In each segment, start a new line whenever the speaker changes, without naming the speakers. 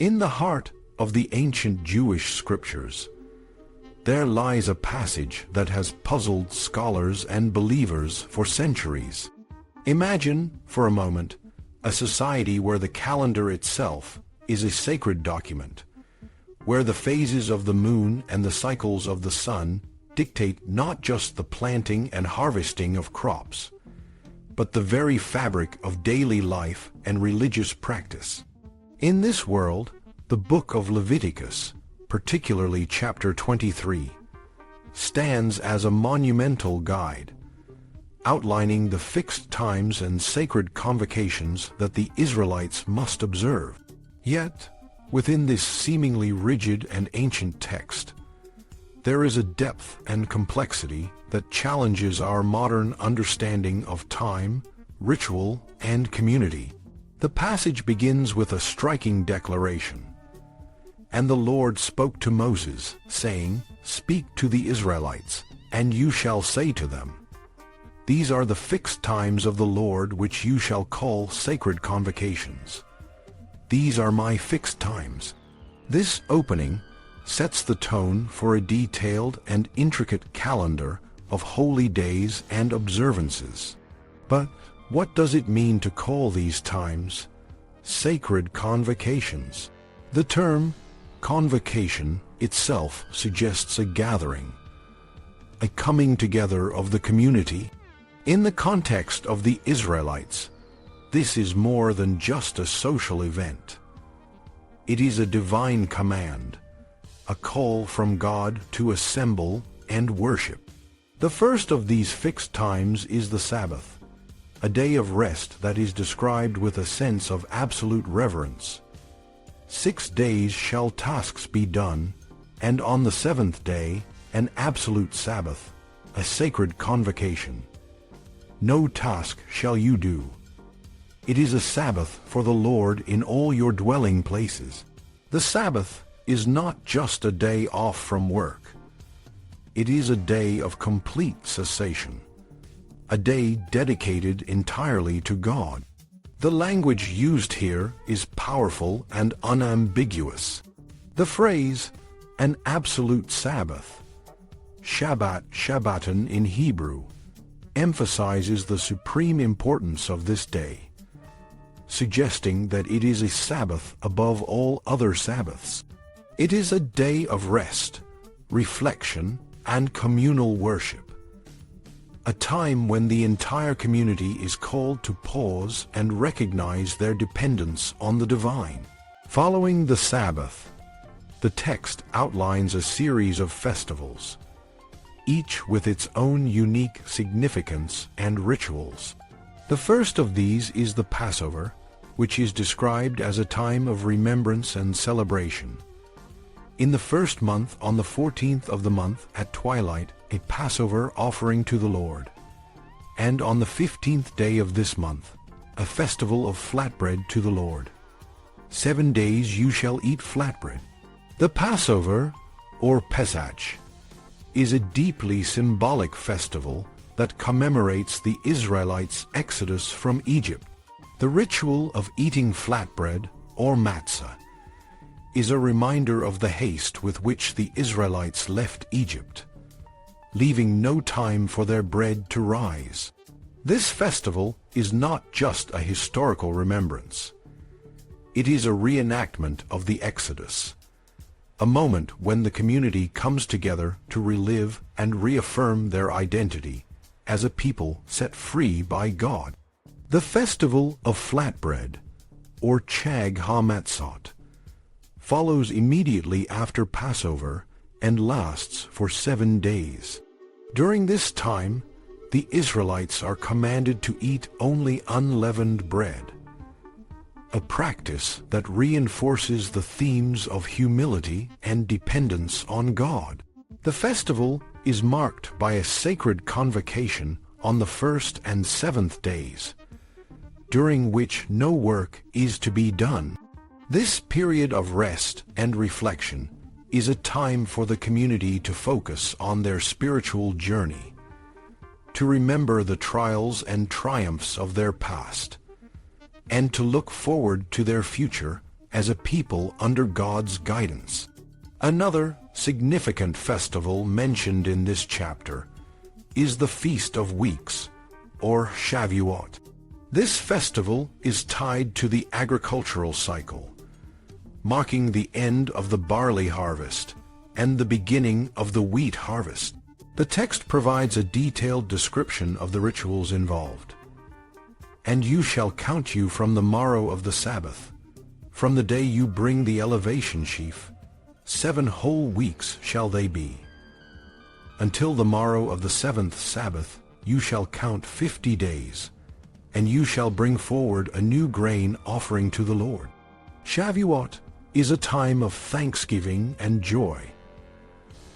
In the heart of the ancient Jewish scriptures, there lies a passage that has puzzled scholars and believers for centuries. Imagine, for a moment, a society where the calendar itself is a sacred document, where the phases of the moon and the cycles of the sun dictate not just the planting and harvesting of crops, but the very fabric of daily life and religious practice. In this world, the Book of Leviticus, particularly chapter 23, stands as a monumental guide, outlining the fixed times and sacred convocations that the Israelites must observe. Yet, within this seemingly rigid and ancient text, there is a depth and complexity that challenges our modern understanding of time, ritual, and community. The passage begins with a striking declaration. "And the Lord spoke to Moses, saying, Speak to the Israelites, and you shall say to them, These are the fixed times of the Lord which you shall call sacred convocations. These are my fixed times." This opening sets the tone for a detailed and intricate calendar of holy days and observances. But what does it mean to call these times sacred convocations? The term convocation itself suggests a gathering, a coming together of the community. In the context of the Israelites, this is more than just a social event. It is a divine command, a call from God to assemble and worship. The first of these fixed times is the Sabbath, a day of rest that is described with a sense of absolute reverence. 6 days shall tasks be done, and on the seventh day, an absolute Sabbath, a sacred convocation. No task shall you do. It is a Sabbath for the Lord in all your dwelling places. The Sabbath is not just a day off from work. It is a day of complete cessation, a day dedicated entirely to God. The language used here is powerful and unambiguous. The phrase, an absolute Sabbath, Shabbat, Shabbaton in Hebrew, emphasizes the supreme importance of this day, suggesting that it is a Sabbath above all other Sabbaths. It is a day of rest, reflection, and communal worship, a time when the entire community is called to pause and recognize their dependence on the divine. Following the Sabbath, the text outlines a series of festivals, each with its own unique significance and rituals. The first of these is the Passover, which is described as a time of remembrance and celebration. In the first month, on the 14th of the month at twilight, a Passover offering to the Lord. And on the 15th day of this month, a festival of flatbread to the Lord. 7 days you shall eat flatbread. The Passover, or Pesach, is a deeply symbolic festival that commemorates the Israelites' exodus from Egypt. The ritual of eating flatbread, or matzah, is a reminder of the haste with which the Israelites left Egypt, leaving no time for their bread to rise. This festival is not just a historical remembrance. It is a reenactment of the Exodus, a moment when the community comes together to relive and reaffirm their identity as a people set free by God. The Festival of Flatbread, or Chag HaMatzot, follows immediately after Passover and lasts for 7 days. During this time, the Israelites are commanded to eat only unleavened bread, a practice that reinforces the themes of humility and dependence on God. The festival is marked by a sacred convocation on the 1st and 7th days, during which no work is to be done. This period of rest and reflection is a time for the community to focus on their spiritual journey, to remember the trials and triumphs of their past, and to look forward to their future as a people under God's guidance. Another significant festival mentioned in this chapter is the Feast of Weeks, or Shavuot. This festival is tied to the agricultural cycle, marking the end of the barley harvest and the beginning of the wheat harvest. The text provides a detailed description of the rituals involved. "And you shall count you from the morrow of the Sabbath, from the day you bring the elevation sheaf, 7 whole weeks shall they be. Until the morrow of the 7th Sabbath you shall count 50 days, and you shall bring forward a new grain offering to the Lord." Shavuot is a time of thanksgiving and joy,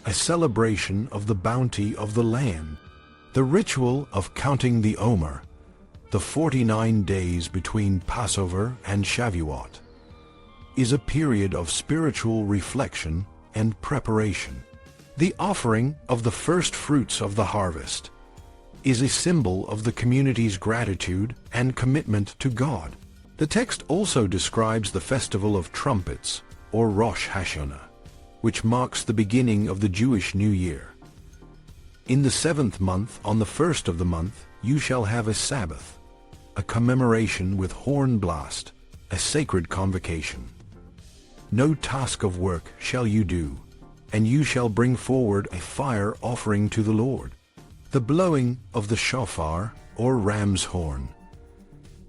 a celebration of the bounty of the land. The ritual of counting the Omer, the 49 days between Passover and Shavuot, is a period of spiritual reflection and preparation. The offering of the first fruits of the harvest is a symbol of the community's gratitude and commitment to God. The text also describes the Festival of Trumpets, or Rosh Hashanah, which marks the beginning of the Jewish New Year. In the 7th month, on the 1st of the month, you shall have a Sabbath, a commemoration with horn blast, a sacred convocation. No task of work shall you do, and you shall bring forward a fire offering to the Lord. The blowing of the shofar, or ram's horn,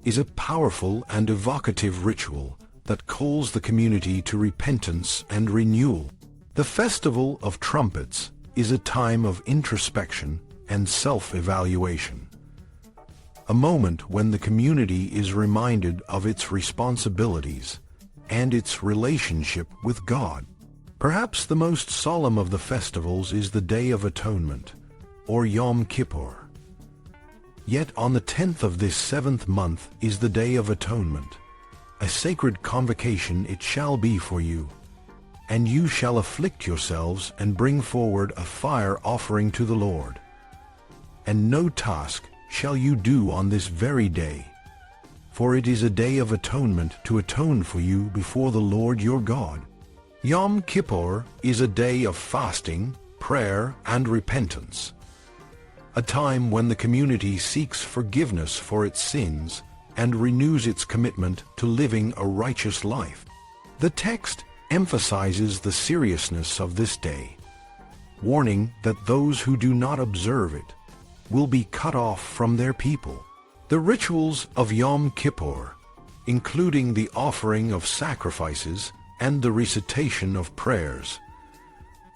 is a powerful and evocative ritual that calls the community to repentance and renewal. The Festival of Trumpets is a time of introspection and self-evaluation, a moment when the community is reminded of its responsibilities and its relationship with God. Perhaps the most solemn of the festivals is the Day of Atonement, or Yom Kippur. Yet on the 10th of this 7th month is the Day of Atonement. A sacred convocation it shall be for you, and you shall afflict yourselves and bring forward a fire offering to the Lord. And no task shall you do on this very day, for it is a day of atonement to atone for you before the Lord your God. Yom Kippur is a day of fasting, prayer, and repentance, a time when the community seeks forgiveness for its sins and renews its commitment to living a righteous life. The text emphasizes the seriousness of this day, warning that those who do not observe it will be cut off from their people. The rituals of Yom Kippur, including the offering of sacrifices and the recitation of prayers,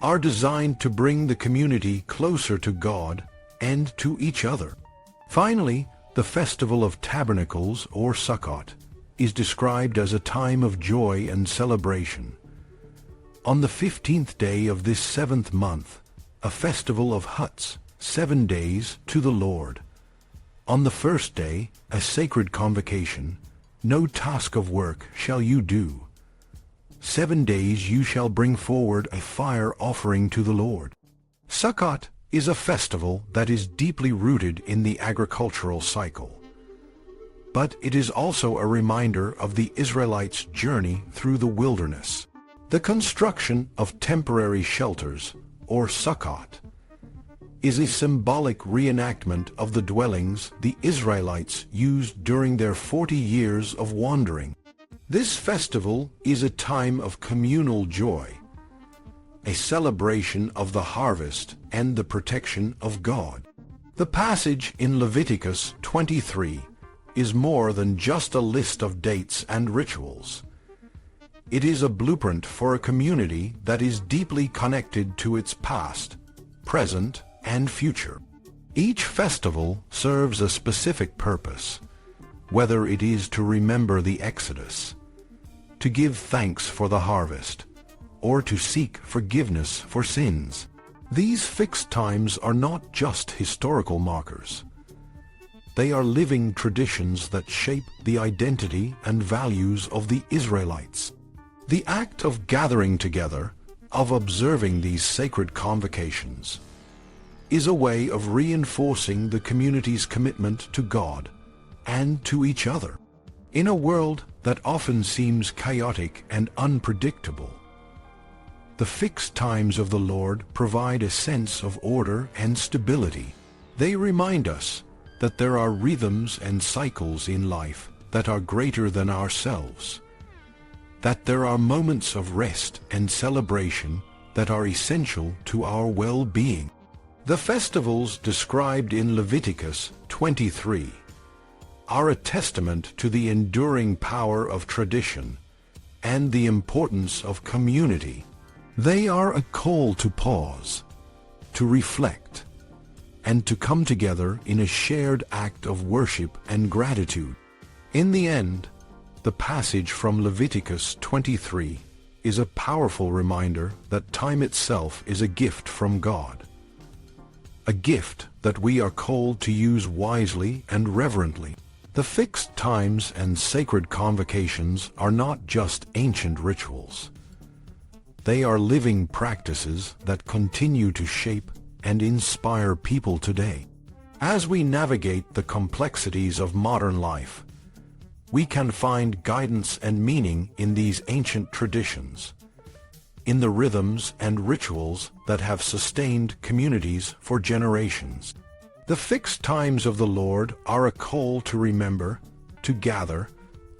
are designed to bring the community closer to God and to each other. Finally, the Festival of Tabernacles, or Sukkot, is described as a time of joy and celebration. On the 15th day of this 7th month, a festival of huts, 7 days to the Lord. On the 1st day, a sacred convocation. No task of work shall you do. 7 days you shall bring forward a fire offering to the Lord. Sukkot is a festival that is deeply rooted in the agricultural cycle, but it is also a reminder of the Israelites' journey through the wilderness. The construction of temporary shelters, or Sukkot, is a symbolic reenactment of the dwellings the Israelites used during their 40 years of wandering. This festival is a time of communal joy, a celebration of the harvest and the protection of God. The passage in Leviticus 23 is more than just a list of dates and rituals. It is a blueprint for a community that is deeply connected to its past, present, and future. Each festival serves a specific purpose, whether it is to remember the Exodus, to give thanks for the harvest, or to seek forgiveness for sins. These fixed times are not just historical markers. They are living traditions that shape the identity and values of the Israelites. The act of gathering together, of observing these sacred convocations, is a way of reinforcing the community's commitment to God and to each other. In a world that often seems chaotic and unpredictable, the fixed times of the Lord provide a sense of order and stability. They remind us that there are rhythms and cycles in life that are greater than ourselves, that there are moments of rest and celebration that are essential to our well-being. The festivals described in Leviticus 23 are a testament to the enduring power of tradition and the importance of community. They are a call to pause, to reflect, and to come together in a shared act of worship and gratitude. In the end, the passage from Leviticus 23 is a powerful reminder that time itself is a gift from God, a gift that we are called to use wisely and reverently. The fixed times and sacred convocations are not just ancient rituals. They are living practices that continue to shape and inspire people today. As we navigate the complexities of modern life, we can find guidance and meaning in these ancient traditions, in the rhythms and rituals that have sustained communities for generations. The fixed times of the Lord are a call to remember, to gather,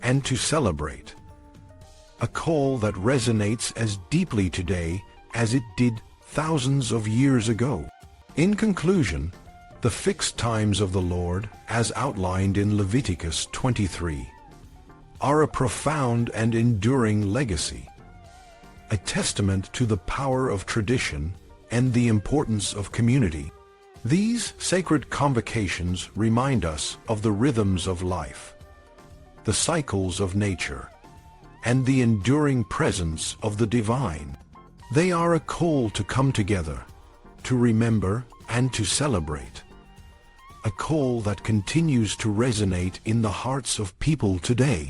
and to celebrate. A call that resonates as deeply today as it did thousands of years ago. In conclusion, the fixed times of the Lord, as outlined in Leviticus 23, are a profound and enduring legacy, a testament to the power of tradition and the importance of community. These sacred convocations remind us of the rhythms of life, the cycles of nature, and the enduring presence of the divine. They are a call to come together, to remember and to celebrate, a call that continues to resonate in the hearts of people today.